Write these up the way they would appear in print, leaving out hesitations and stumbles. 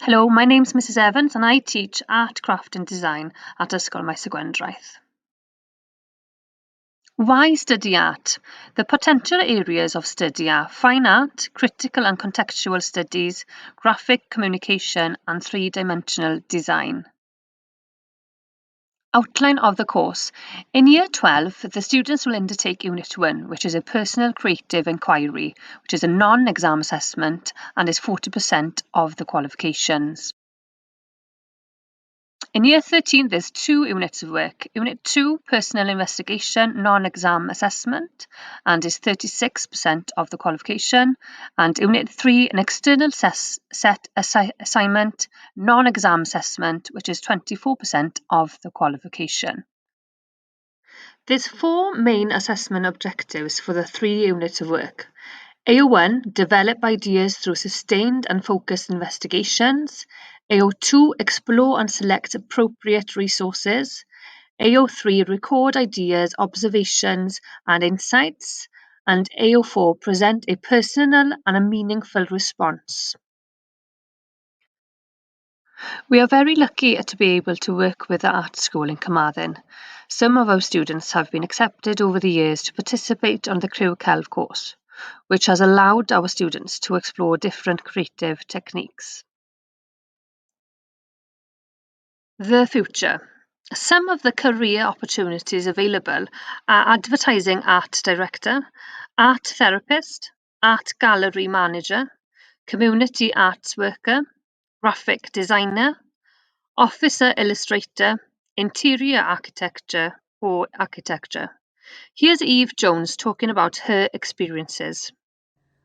Hello, my name's Mrs Evans and I teach Art, Craft and Design at Ysgol Maes y Gwendraeth. Why study art? The potential areas of study are fine art, critical and contextual studies, graphic communication and three-dimensional design. Outline of the course. In Year 12, the students will undertake Unit 1, which is a personal creative inquiry, which is a non-exam assessment and is 40% of the qualifications. In Year 13, there's 2 units of work. Unit 2, Personal Investigation, Non-Exam Assessment, and is 36% of the qualification. And Unit 3, an External Assignment, Non-Exam Assessment, which is 24% of the qualification. There's 4 main assessment objectives for the 3 units of work. AO1, develop ideas through sustained and focused investigations. AO2, explore and select appropriate resources. AO3, record ideas, observations and insights. And AO4, present a personal and a meaningful response. We are very lucky to be able to work with the art school in Carmarthen. Some of our students have been accepted over the years to participate on the Crew Celf course, which has allowed our students to explore different creative techniques. The future. Some of the career opportunities available are advertising art director, art therapist, art gallery manager, community arts worker, graphic designer, officer illustrator, interior architecture or architecture. Here's Eve Jones talking about her experiences.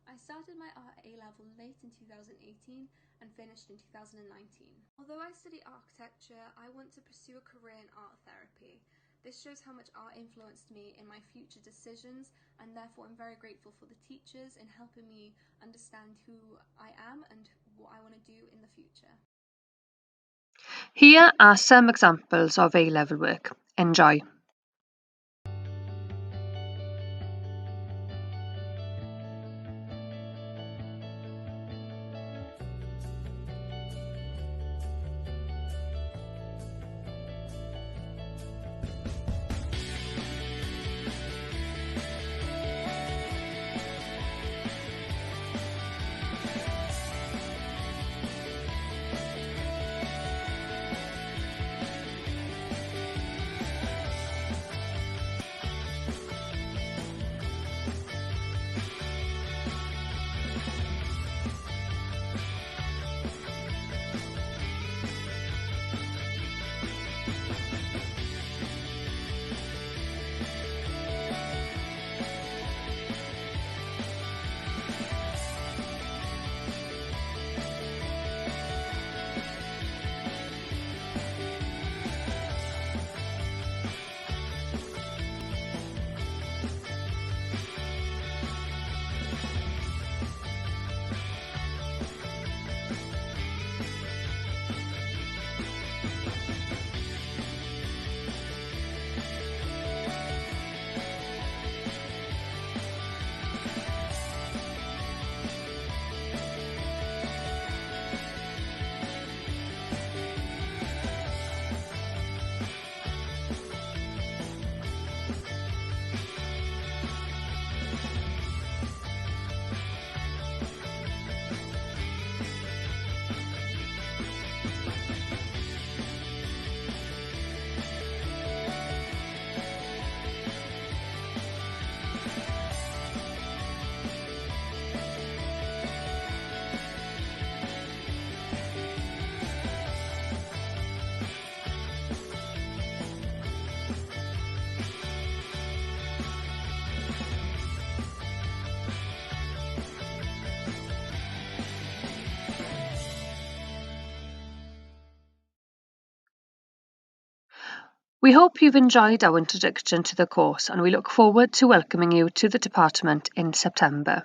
I started my art A-level late in 2018 and finished in 2019. Although I study architecture, I want to pursue a career in art therapy. This shows how much art influenced me in my future decisions, and therefore I'm very grateful for the teachers in helping me understand who I am and what I want to do in the future. Here are some examples of A-level work. Enjoy. We hope you've enjoyed our introduction to the course and we look forward to welcoming you to the department in September.